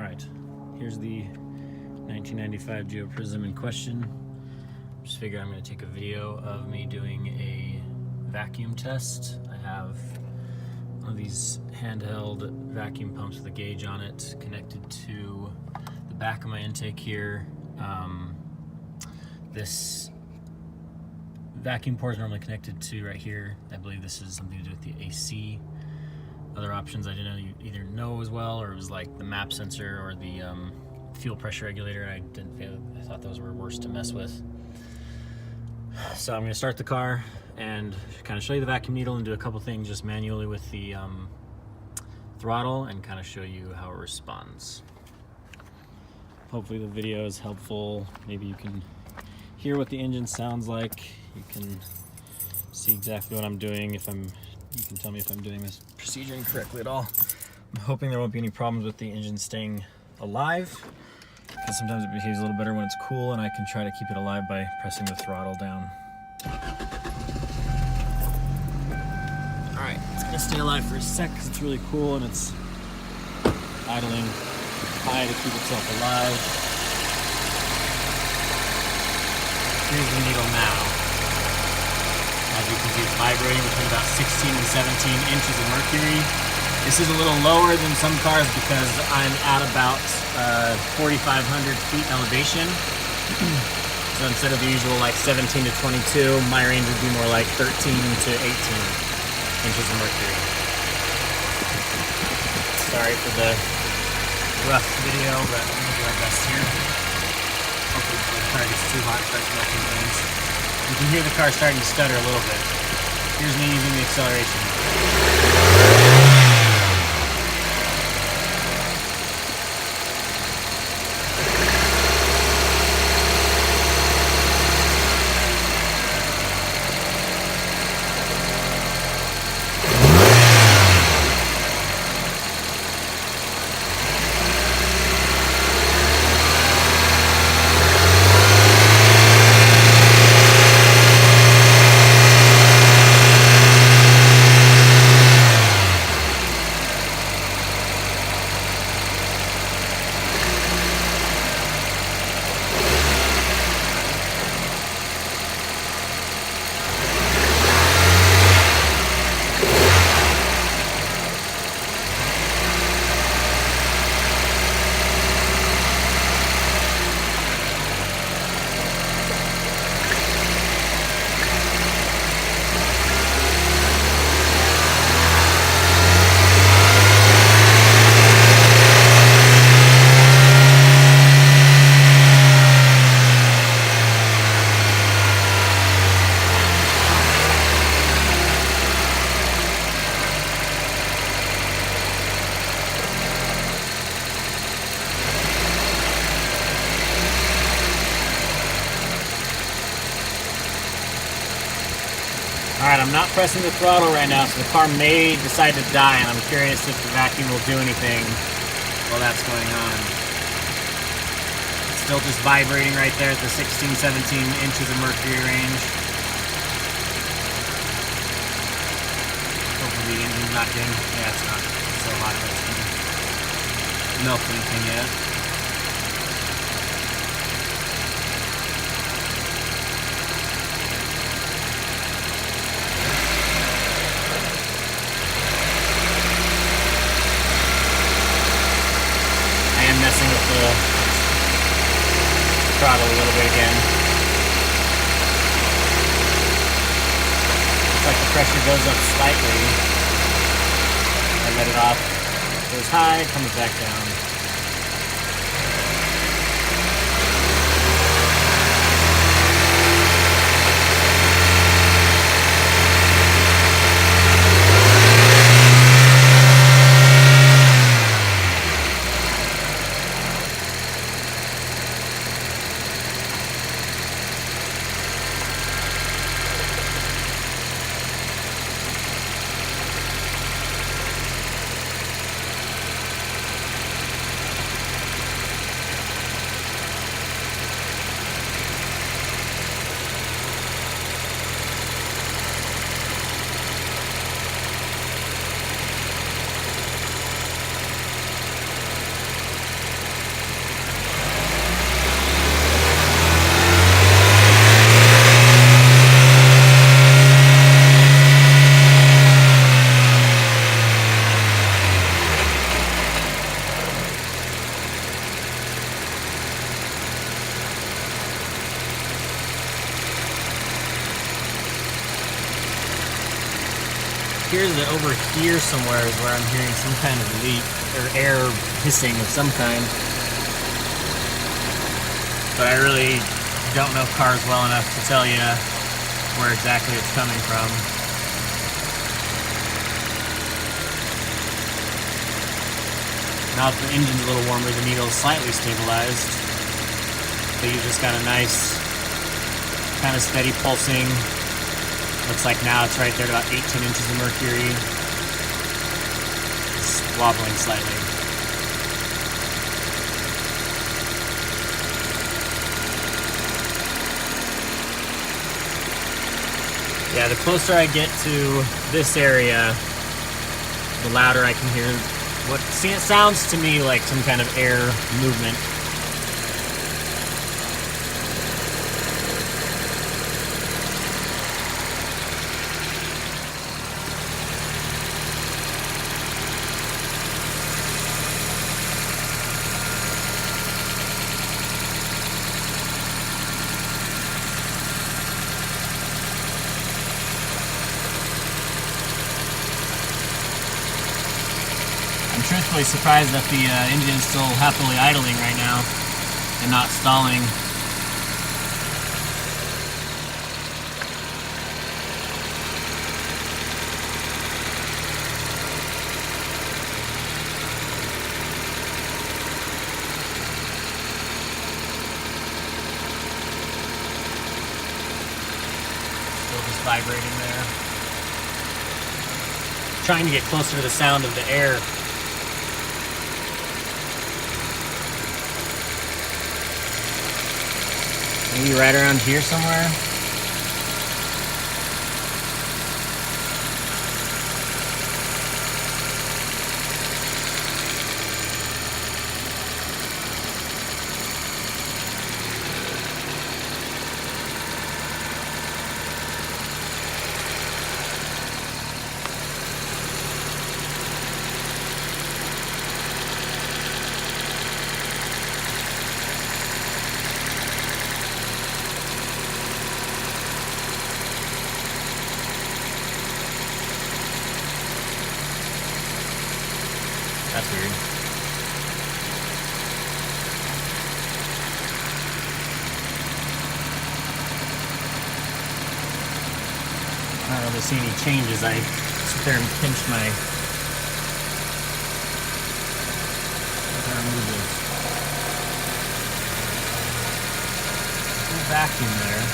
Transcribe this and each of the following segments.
Alright, here's the 1995 Geo Prizm in question. Just figure I'm going to take a video of me doing a vacuum test. I have one of these handheld vacuum pumps with a gauge on it connected to the back of my intake here. This vacuum port is normally connected to right here. I believe this is something to do with the AC. Other options I didn't either know as well, or it was like the map sensor or the fuel pressure regulator. I thought those were worse to mess with. So I'm going to start the car and kind of show you the vacuum needle and do a couple things just manually with the throttle and kind of show you how it responds. Hopefully the video is helpful. Maybe you can hear what the engine sounds like. You can see exactly what I'm doing. You can tell me if I'm doing this procedure incorrectly at all. I'm hoping there won't be any problems with the engine staying alive, because sometimes it behaves a little better when it's cool, and I can try to keep it alive by pressing the throttle down. Alright, it's gonna stay alive for a sec because it's really cool and it's idling high to keep itself alive. Here's the needle now. As you can see, it's vibrating between about 16 and 17 inches of mercury. This is a little lower than some cars because I'm at about 4,500 feet elevation. So instead of the usual like 17 to 22, my range would be more like 13 to 18 inches of mercury. Sorry for the rough video, but I'm going to do my best here. Hopefully before the car gets too hot and starts melting things. You can hear the car starting to stutter a little bit. Here's me using the acceleration. Alright, I'm not pressing the throttle right now, so the car may decide to die, and I'm curious if the vacuum will do anything while that's going on. It's still just vibrating right there at the 16, 17 inches of mercury range. Hopefully the engine's not getting, yeah, it's not so hot that it's going to melt anything yet. Messing with the throttle a little bit again. Looks like the pressure goes up slightly. I let it off. Goes high, comes back down. appears that over here somewhere is where I'm hearing some kind of leak or air hissing of some kind. But I really don't know cars well enough to tell you where exactly it's coming from. Now that the engine's a little warmer, the needle is slightly stabilized. So you just got a nice kind of steady pulsing. Looks like now it's right there at about 18 inches of mercury. It's wobbling slightly. Yeah, the closer I get to this area, the louder I can hear what sounds to me like some kind of air movement. I'm truthfully surprised that the engine is still happily idling right now and not stalling. Still just vibrating there. Trying to get closer to the sound of the air. Maybe right around here somewhere. That's weird. I don't really see any changes. I sit there and pinch my vacuum there.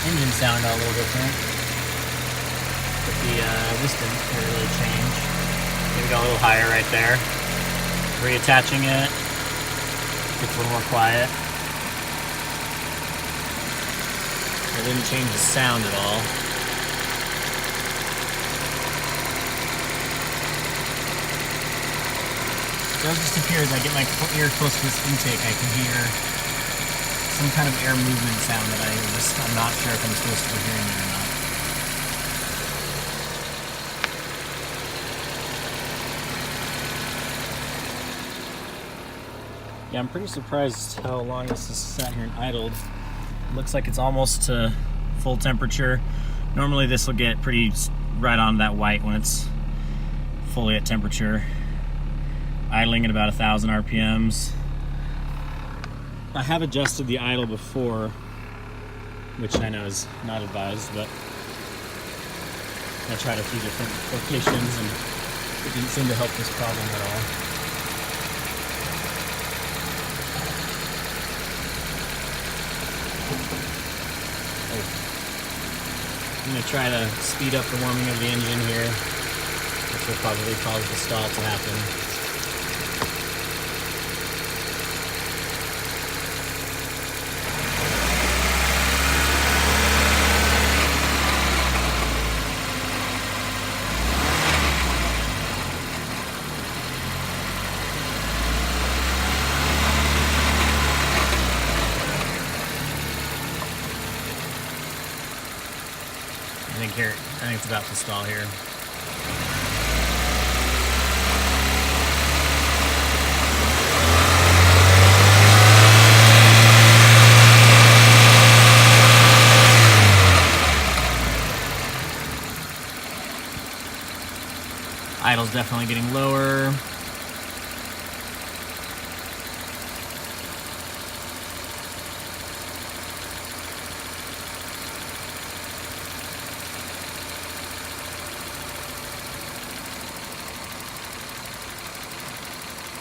Engine sound got a little different, but the this didn't really change. Maybe got a little higher right there. Reattaching it, gets a little more quiet. It didn't change the sound at all. It does just appear as I get my ear close to this intake, I can hear some kind of air movement sound that I'm not sure if I'm supposed to be hearing it or not. Yeah, I'm pretty surprised how long this has sat here and idled. Looks like it's almost to full temperature. Normally this will get pretty right on that white when it's fully at temperature. Idling at about 1,000 RPMs. I have adjusted the idle before, which I know is not advised, but I tried a few different locations and it didn't seem to help this problem at all. I'm going to try to speed up the warming of the engine here, which will probably cause the stall to happen. I think it's about to stall here. idle's definitely getting lower.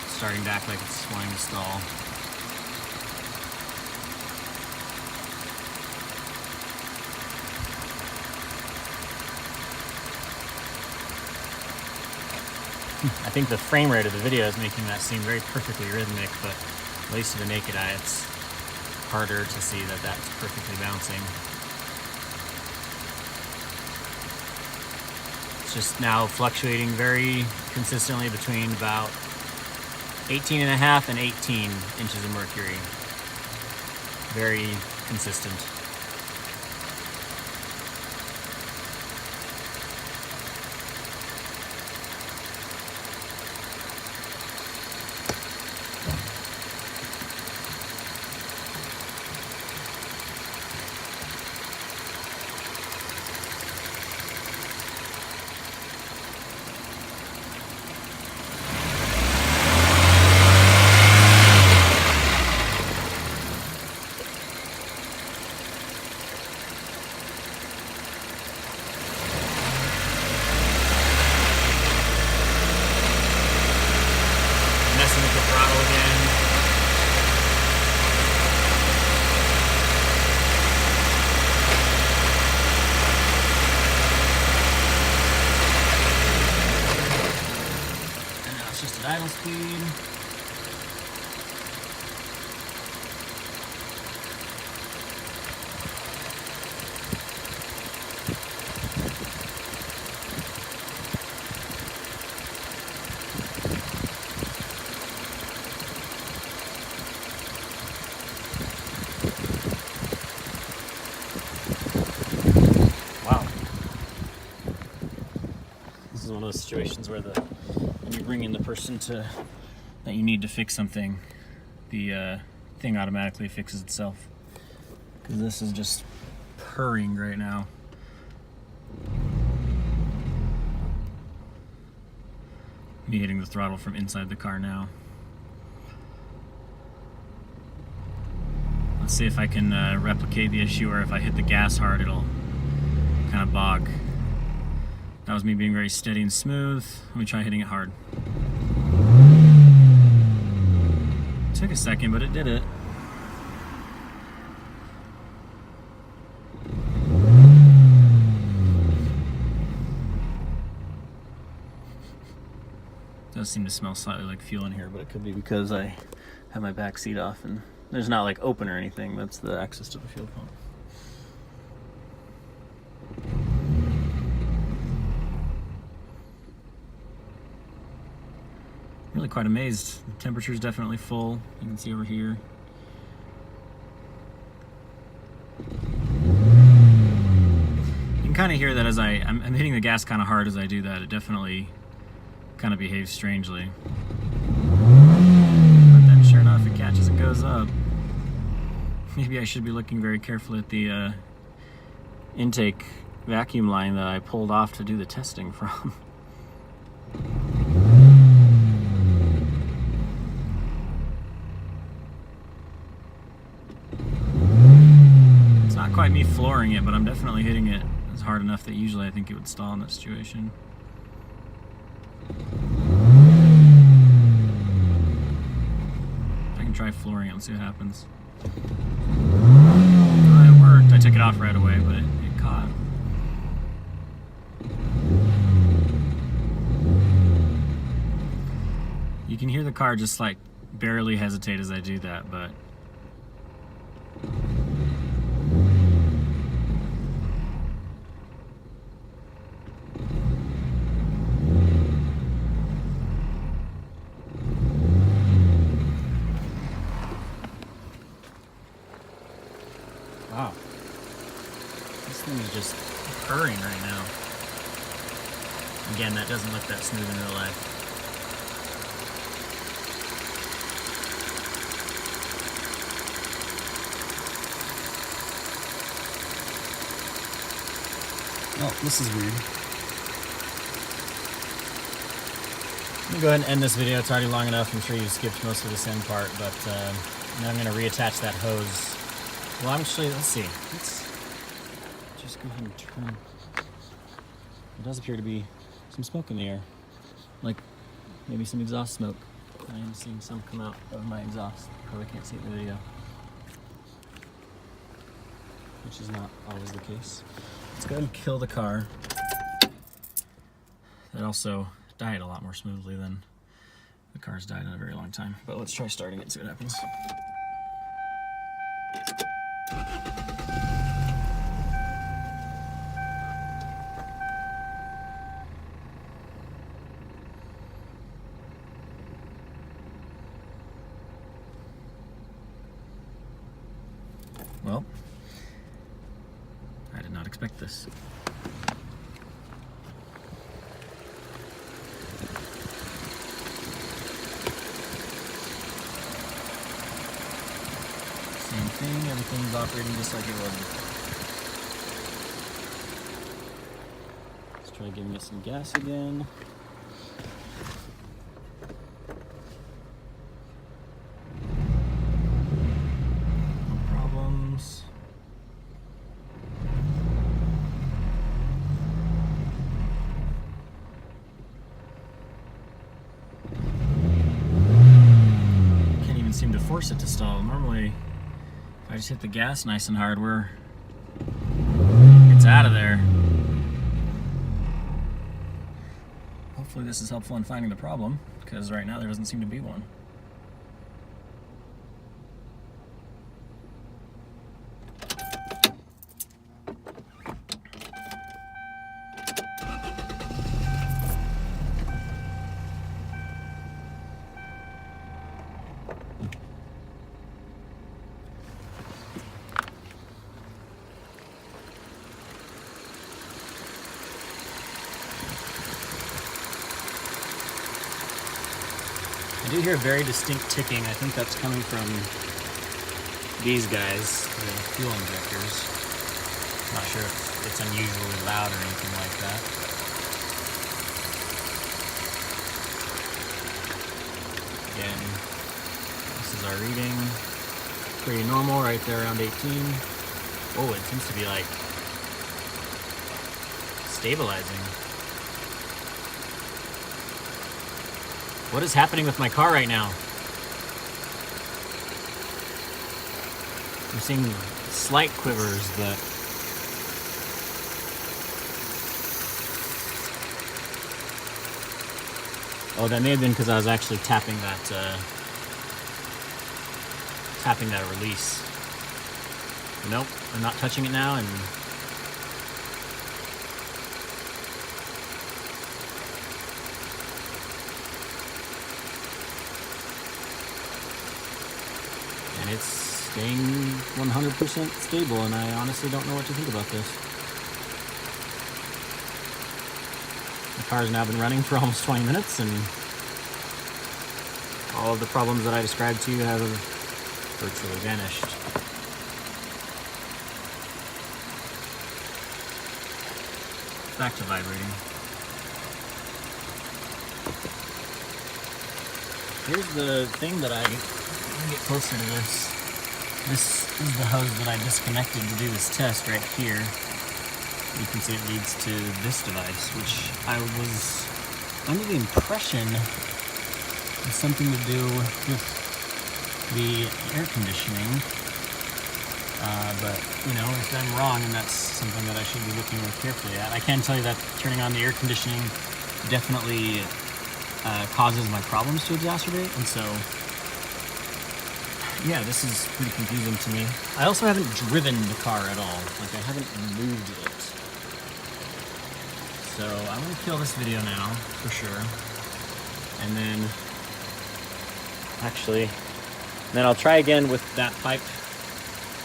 Starting to act like it's wanting to stall. I think the frame rate of the video is making that seem very perfectly rhythmic, but at least to the naked eye, it's harder to see that that's perfectly bouncing. It's just now fluctuating very consistently between about 18.5 and 18 inches of mercury. Very consistent. Messing with the throttle again. And now it's just at idle speed. This is one of those situations where when you bring in the person that you need to fix something, the thing automatically fixes itself. Because this is just purring right now. Me hitting the throttle from inside the car now. Let's see if I can replicate the issue, or if I hit the gas hard, it'll kind of bog. That was me being very steady and smooth. Let me try hitting it hard. Took a second, but it did it. Does seem to smell slightly like fuel in here, but it could be because I have my back seat off and there's not like open or anything. That's the access to the fuel pump. Really quite amazed. The temperature is definitely full. You can see over here. You can kind of hear that as I'm hitting the gas kind of hard as I do that. It definitely kind of behaves strangely. But then sure enough, it catches and goes up. Maybe I should be looking very carefully at the intake vacuum line that I pulled off to do the testing from. It's not quite me flooring it, but I'm definitely hitting it as hard enough that usually I think it would stall in that situation. I can try flooring it and see what happens. Oh, it worked. I took it off right away, but it caught. You can hear the car just like barely hesitate as I do that, but wow. This thing is just purring right now. Again, that doesn't look that smooth in real life. Oh, this is weird. I'm gonna go ahead and end this video. It's already long enough. I'm sure you skipped most of this end part, but now I'm gonna reattach that hose. Well, actually, let's see. Let's just go ahead and turn. It does appear to be some smoke in the air, like maybe some exhaust smoke. I am seeing some come out of my exhaust. Probably can't see it in the video, which is not always the case. Let's go ahead and kill the car. That also died a lot more smoothly than the car's died in a very long time. But let's try starting it and see what happens. Well, I did not expect this. Same thing, everything's operating just like it was. Let's try giving it some gas again. No problems. Can't even seem to force it to stall. Normally, I just hit the gas nice and hard, it's out of there. Hopefully this is helpful in finding the problem, because right now there doesn't seem to be one. I do hear very distinct ticking. I think that's coming from these guys, the fuel injectors. Not sure if it's unusually loud or anything like that. Again, this is our reading. Pretty normal, right there around 18. Oh, it seems to be like stabilizing. What is happening with my car right now? I'm seeing slight quivers, but oh, that may have been because I was actually tapping that release. Nope, I'm not touching it now, and it's staying 100% stable, and I honestly don't know what to think about this. The car's now been running for almost 20 minutes, and all of the problems that I described to you have virtually vanished. Back to vibrating. Here's the thing that let me get closer to this. This is the hose that I disconnected to do this test right here. You can see it leads to this device, which I was under the impression has something to do with the air conditioning. But, you know, if I'm wrong, and that's something that I should be looking more carefully at. I can tell you that turning on the air conditioning definitely causes my problems to exacerbate, and so yeah, this is pretty confusing to me. I also haven't driven the car at all. Like, I haven't moved it. So I'm gonna kill this video now, for sure. And then I'll try again with that pipe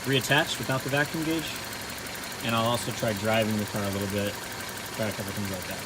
reattached without the vacuum gauge. And I'll also try driving the car a little bit, try a couple things like that.